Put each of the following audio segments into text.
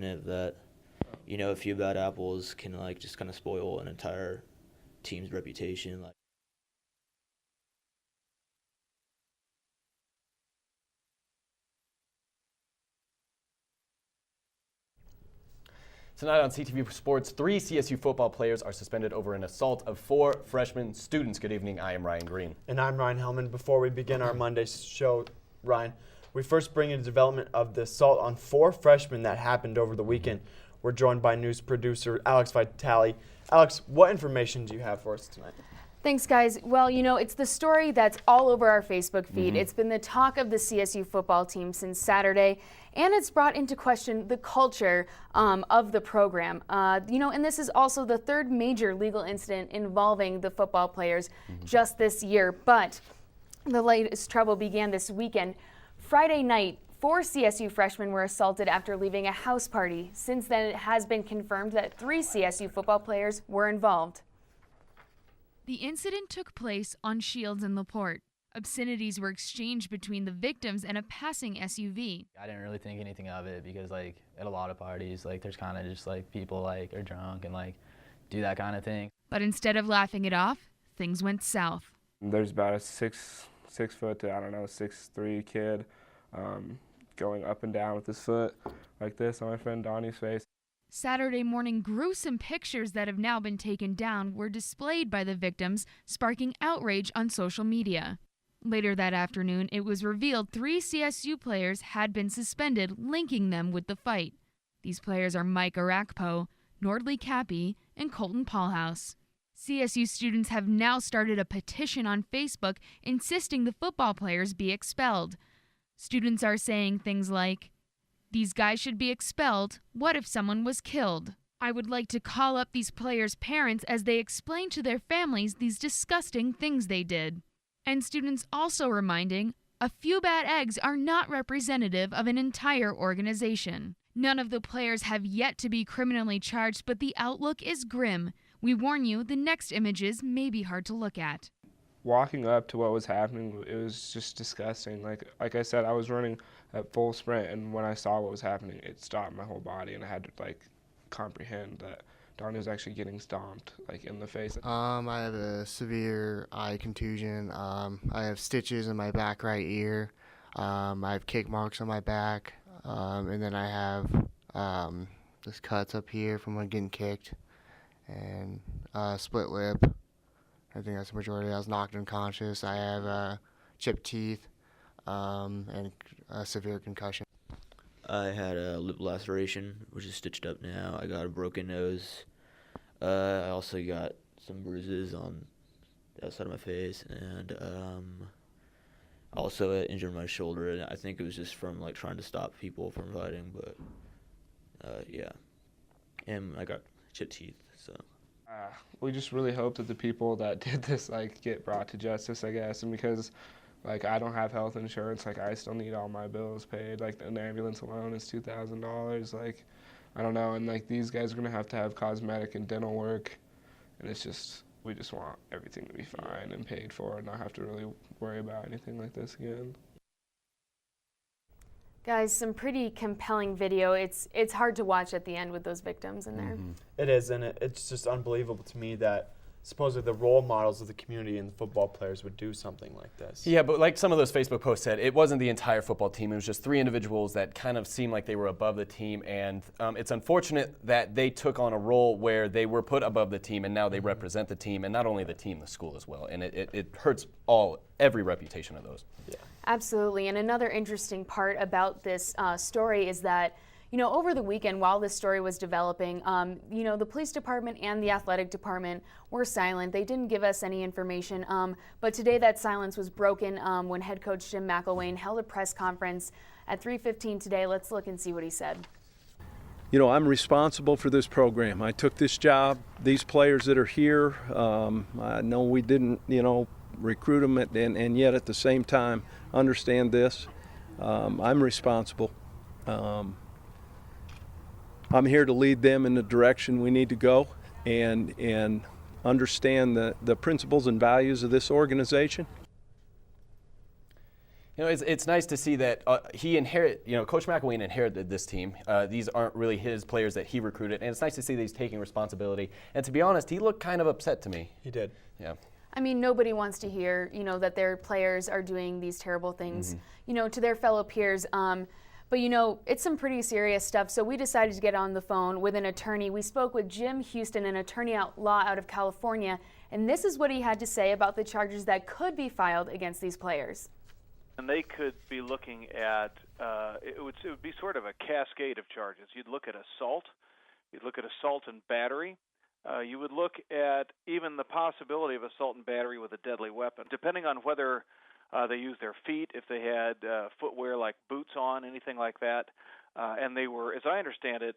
unfortunate that, a few bad apples can just kind of spoil an entire team's reputation. Tonight on CTV Sports, 3 CSU football players are suspended over an assault of 4 freshman students. Good evening, I am Ryan Greene. And I'm Ryan Hillman. Before we begin our Monday show, Ryan, we first bring in the development of the assault on 4 freshmen that happened over the weekend. We're joined by news producer Alex Vitale. Alex, what information do you have for us tonight? Thanks, guys. Well, it's the story that's all over our Facebook feed. It's been the talk of the CSU football team since Saturday, and it's brought into question the culture of the program. And this is also the 3rd major legal incident involving the football players just this year. But the latest trouble began this weekend. Friday night, 4 CSU freshmen were assaulted after leaving a house party. Since then, it has been confirmed that 3 CSU football players were involved. The incident took place on Shields and Laporte. Obscenities were exchanged between the victims and a passing SUV. I didn't really think anything of it because at a lot of parties, there's kind of just people are drunk and do that kind of thing. But instead of laughing it off, things went south. There's about a 6 foot to 6'3" kid going up and down with his foot like this on my friend Donnie's face. Saturday morning, gruesome pictures that have now been taken down were displayed by the victims, sparking outrage on social media. Later that afternoon, it was revealed 3 CSU players had been suspended, linking them with the fight. These players are Mike Arakpo, Nordley Cappy, and Colton Paulhouse. CSU students have now started a petition on Facebook insisting the football players be expelled. Students are saying things like, "These guys should be expelled. What if someone was killed? I would like to call up these players' parents as they explain to their families these disgusting things they did." And students also reminding, a few bad eggs are not representative of an entire organization. None of the players have yet to be criminally charged, but the outlook is grim. We warn you, the next images may be hard to look at. Walking up to what was happening, it was just disgusting. Like I said, I was running at full sprint, and when I saw what was happening, it stopped my whole body, and I had to comprehend that Donnie was actually getting stomped in the face. I have a severe eye contusion. I have stitches in my back right ear. I have kick marks on my back, and then I have just cuts up here from when getting kicked, and split lip. I think that's the majority. I was knocked unconscious. I have chipped teeth and a severe concussion. I had a lip laceration, which is stitched up now. I got a broken nose. I also got some bruises on the outside of my face, and I also injured my shoulder, and I think it was just from trying to stop people from fighting, but yeah. And I got chipped teeth, so. We just really hope that the people that did this get brought to justice, I guess, and because I don't have health insurance, I still need all my bills paid. An ambulance alone is $2,000. I don't know, and these guys are gonna have to have cosmetic and dental work, and we just want everything to be fine and paid for, and not have to really worry about anything like this again. Guys, some pretty compelling video. It's hard to watch at the end with those victims in there. It is, and it's just unbelievable to me that supposedly the role models of the community and the football players would do something like this. Yeah, but like some of those Facebook posts said, it wasn't the entire football team. It was just 3 individuals that kind of seemed like they were above the team, and it's unfortunate that they took on a role where they were put above the team, and now they represent the team, and not only the team, the school as well. And it hurts every reputation of those. Yeah. Absolutely, and another interesting part about this story is that over the weekend, while this story was developing, the police department and the athletic department were silent. They didn't give us any information, but today that silence was broken when head coach Jim McElwain held a press conference at 3:15 today. Let's look and see what he said. I'm responsible for this program. I took this job. These players that are here, I know we didn't, recruit them, and yet at the same time understand this. I'm responsible. I'm here to lead them in the direction we need to go and understand the principles and values of this organization. You know, it's nice to see that Coach McElwain inherited this team. These aren't really his players that he recruited, and it's nice to see that he's taking responsibility. And to be honest, he looked kind of upset to me. He did. Yeah. I mean, nobody wants to hear, that their players are doing these terrible things, to their fellow peers. But, it's some pretty serious stuff. So we decided to get on the phone with an attorney. We spoke with Jim Houston, an attorney law out of California, and this is what he had to say about the charges that could be filed against these players. And they could be looking at, it would be sort of a cascade of charges. You'd look at assault, you'd look at assault and battery, you would look at even the possibility of assault and battery with a deadly weapon, depending on whether they used their feet, if they had footwear like boots on, anything like that. And they were, as I understand it,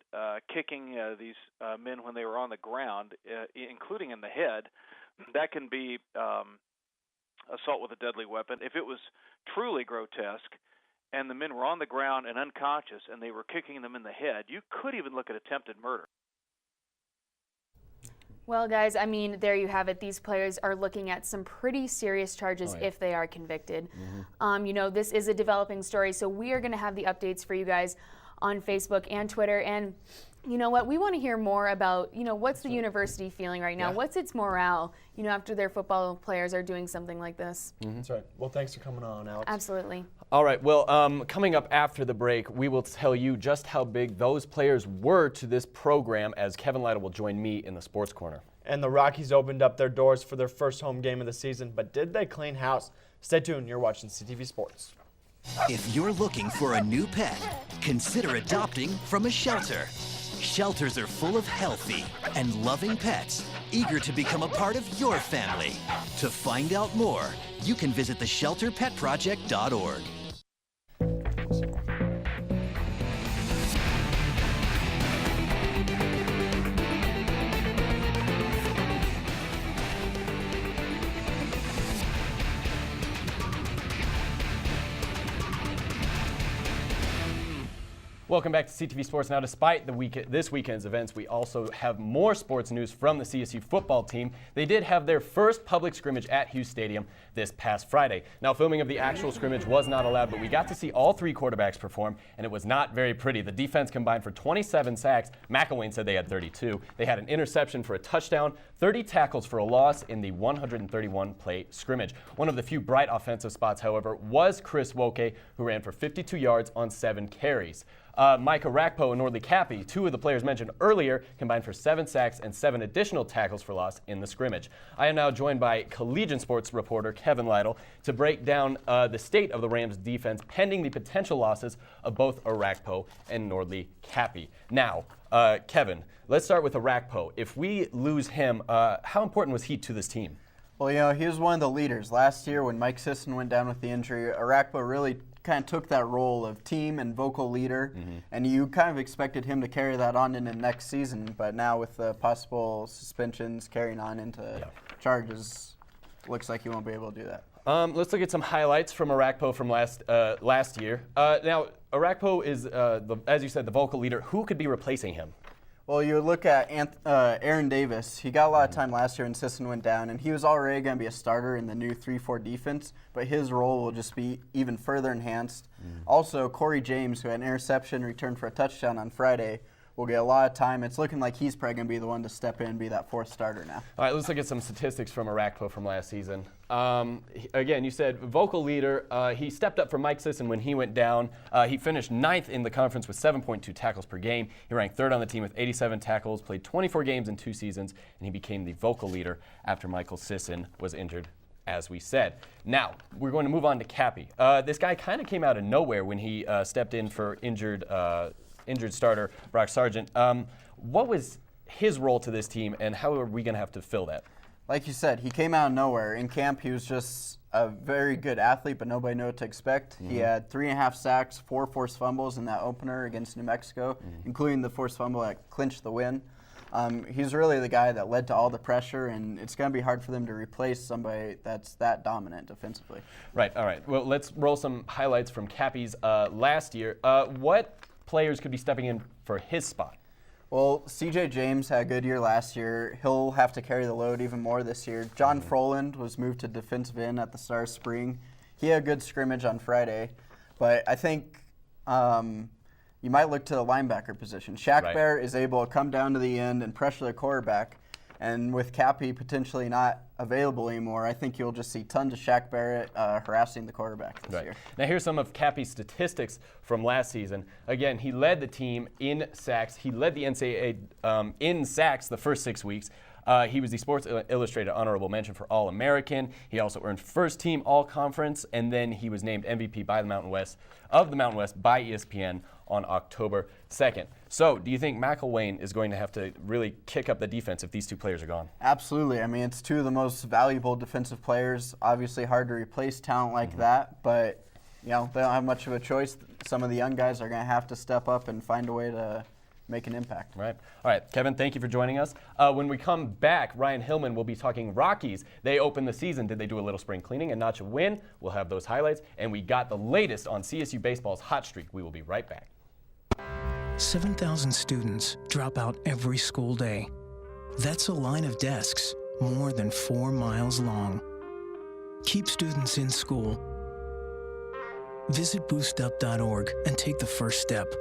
kicking these men when they were on the ground, including in the head. That can be assault with a deadly weapon. If it was truly grotesque and the men were on the ground and unconscious and they were kicking them in the head, you could even look at attempted murder. Well, guys, I mean, there you have it. These players are looking at some pretty serious charges if they are convicted. This is a developing story, so we are going to have the updates for you guys on Facebook and Twitter. And you know what? We want to hear more about, what's the university feeling right now? What's its morale, after their football players are doing something like this? That's right. Well, thanks for coming on, Alex. Absolutely. All right. Well, coming up after the break, we will tell you just how big those players were to this program as Kevin Lytle will join me in the Sports Corner. And the Rockies opened up their doors for their first home game of the season, but did they clean house? Stay tuned. You're watching CTV Sports. If you're looking for a new pet, consider adopting from a shelter. Shelters are full of healthy and loving pets, eager to become a part of your family. To find out more, you can visit theshelterpetproject.org. Welcome back to CTV Sports. Now, despite this weekend's events, we also have more sports news from the CSU football team. They did have their first public scrimmage at Hughes Stadium this past Friday. Now, filming of the actual scrimmage was not allowed, but we got to see all three quarterbacks perform, and it was not very pretty. The defense combined for 27 sacks. McElwain said they had 32. They had an interception for a touchdown, 30 tackles for a loss in the 131-play scrimmage. One of the few bright offensive spots, however, was Chris Woke, who ran for 52 yards on 7 carries. Micah Rakpo and Nordley Cappy, two of the players mentioned earlier, combined for 7 sacks and 7 additional tackles for loss in the scrimmage. I am now joined by Collegian Sports reporter Kevin Lytle to break down the state of the Rams defense pending the potential losses of both Rakpo and Nordley Cappy. Now, Kevin, let's start with Rakpo. If we lose him, how important was he to this team? Well, he was one of the leaders. Last year when Mike Sisson went down with the injury, Rakpo really kind of took that role of team and vocal leader, and you kind of expected him to carry that on into next season, but now with the possible suspensions carrying on into charges, looks like he won't be able to do that. Let's look at some highlights from Rakpo from last year. Now, Rakpo is, as you said, the vocal leader. Who could be replacing him? Well, you look at Aaron Davis. He got a lot of time last year when Sisson went down, and he was already going to be a starter in the new 3-4 defense, but his role will just be even further enhanced. Also, Corey James, who had an interception, returned for a touchdown on Friday, will get a lot of time. It's looking like he's probably going to be the one to step in and be that fourth starter now. All right, let's look at some statistics from Rakpo from last season. Again, you said vocal leader. He stepped up for Mike Sisson when he went down. He finished 9th in the conference with 7.2 tackles per game. He ranked 3rd on the team with 87 tackles, played 24 games in 2 seasons, and he became the vocal leader after Michael Sisson was injured, as we said. Now, we're going to move on to Cappy. This guy kind of came out of nowhere when he stepped in for injured starter Brock Sargent. What was his role to this team, and how are we going to have to fill that? Like you said, he came out of nowhere. In camp, he was just a very good athlete, but nobody knew what to expect. He had 3.5 sacks, 4 forced fumbles in that opener against New Mexico, including the forced fumble that clinched the win. He's really the guy that led to all the pressure, and it's going to be hard for them to replace somebody that's that dominant defensively. Right, all right. Well, let's roll some highlights from Cappy's last year. What players could be stepping in for his spot? Well, C.J. James had a good year last year. He'll have to carry the load even more this year. John Froland was moved to defensive end at the start of spring. he had a good scrimmage on Friday. But I think you might look to the linebacker position. Shaq Bear is able to come down to the end and pressure the quarterback. And with Cappy potentially not available anymore, I think you'll just see tons of Shaq Barrett harassing the quarterback this year. Now here's some of Cappy's statistics from last season. Again, he led the team in sacks. He led the NCAA in sacks the first 6 weeks. He was the Sports Illustrated Honorable Mention for All-American. He also earned First Team All-Conference, and then he was named MVP by the Mountain West by ESPN on October 2nd. So, do you think McElwain is going to have to really kick up the defense if these two players are gone? Absolutely. I mean, it's two of the most valuable defensive players. Obviously, hard to replace talent like that, but they don't have much of a choice. Some of the young guys are going to have to step up and find a way to make an impact. Right. All right, Kevin, thank you for joining us. When we come back, Ryan Hillman will be talking Rockies. They opened the season. Did they do a little spring cleaning and notch a win? We'll have those highlights. And we got the latest on CSU baseball's hot streak. We will be right back. 7,000 students drop out every school day. That's a line of desks more than 4 miles long. Keep students in school. Visit boostup.org and take the first step.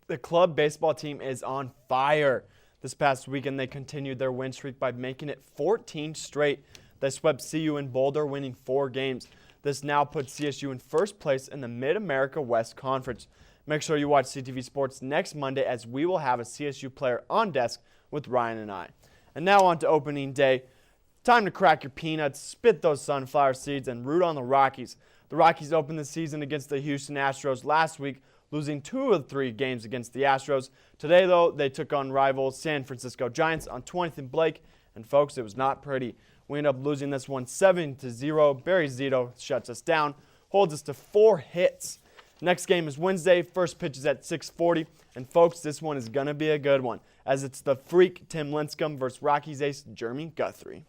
The club baseball team is on fire. This past weekend, they continued their win streak by making it 14 straight. They swept CU in Boulder, winning 4 games. This now puts CSU in first place in the Mid-America West Conference. Make sure you watch CTV Sports next Monday, as we will have a CSU player on desk with Ryan and I. And now on to opening day. Time to crack your peanuts, spit those sunflower seeds, and root on the Rockies. The Rockies opened the season against the Houston Astros last week, losing 2 of 3 games against the Astros. Today, though, they took on rival San Francisco Giants on 20th and Blake, and folks, it was not pretty. We ended up losing this one 7-0. Barry Zito shuts us down, holds us to 4 hits. Next game is Wednesday. First pitch is at 6:40. And folks, this one is going to be a good one, as it's the freak Tim Lincecum versus Rockies ace Jeremy Guthrie.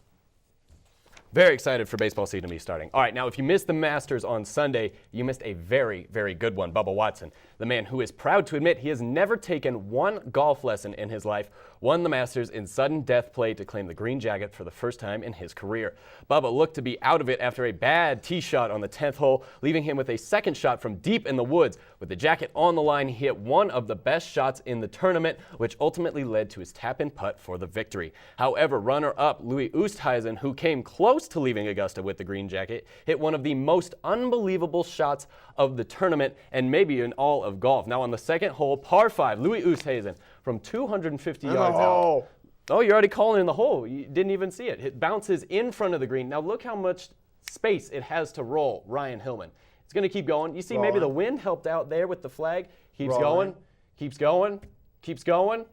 Very excited for baseball season to be starting. All right, now if you missed the Masters on Sunday, you missed a very, very good one. Bubba Watson, the man who is proud to admit he has never taken one golf lesson in his life, won the Masters in sudden death play to claim the green jacket for the first time in his career. Bubba looked to be out of it after a bad tee shot on the 10th hole, leaving him with a second shot from deep in the woods. With the jacket on the line, he hit one of the best shots in the tournament, which ultimately led to his tap-in putt for the victory. However, runner-up Louis Oosthuizen, who came close to leaving Augusta with the green jacket, hit one of the most unbelievable shots of the tournament and maybe in all of golf. Now on the second hole, par 5, Louis Oosthuizen from 250 yards out. Oh, you're already calling in the hole. You didn't even see it. It bounces in front of the green. Now look how much space it has to roll, Ryan Hillman. It's going to keep going. You see maybe the wind helped out there with the flag. Keeps going, keeps going, keeps going.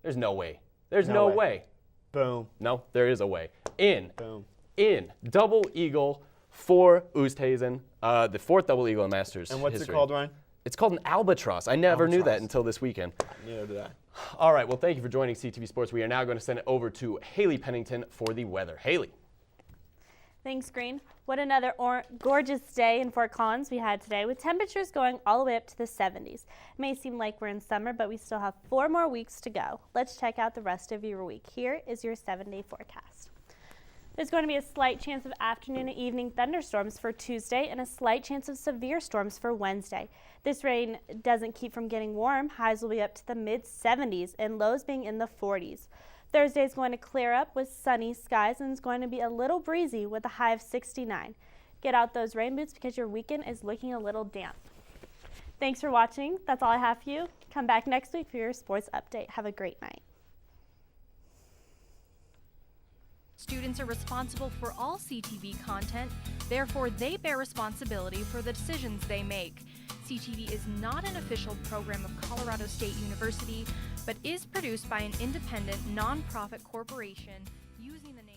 There's no way. There's no way. Boom. No, there is a way. In. Boom. In. Double eagle for Oosthuizen. The 4th double eagle in Masters And what's history. it called, Ryan? It's called an albatross. I never knew that until this weekend. Neither did I. All right, well, thank you for joining CTV Sports. We are now going to send it over to Haley Pennington for the weather. Haley. Thanks, Greene. What another gorgeous day in Fort Collins we had today, with temperatures going all the way up to the 70s. It may seem like we're in summer, but we still have 4 more weeks to go. Let's check out the rest of your week. Here is your 7-day forecast. There's going to be a slight chance of afternoon and evening thunderstorms for Tuesday and a slight chance of severe storms for Wednesday. This rain doesn't keep from getting warm. Highs will be up to the mid-70s and lows being in the 40s. Thursday is going to clear up with sunny skies and is going to be a little breezy with a high of 69. Get out those rain boots because your weekend is looking a little damp. Thanks for watching. That's all I have for you. Come back next week for your sports update. Have a great night. Students are responsible for all CTV content, therefore they bear responsibility for the decisions they make. CTV is not an official program of Colorado State University, but is produced by an independent, nonprofit corporation using the name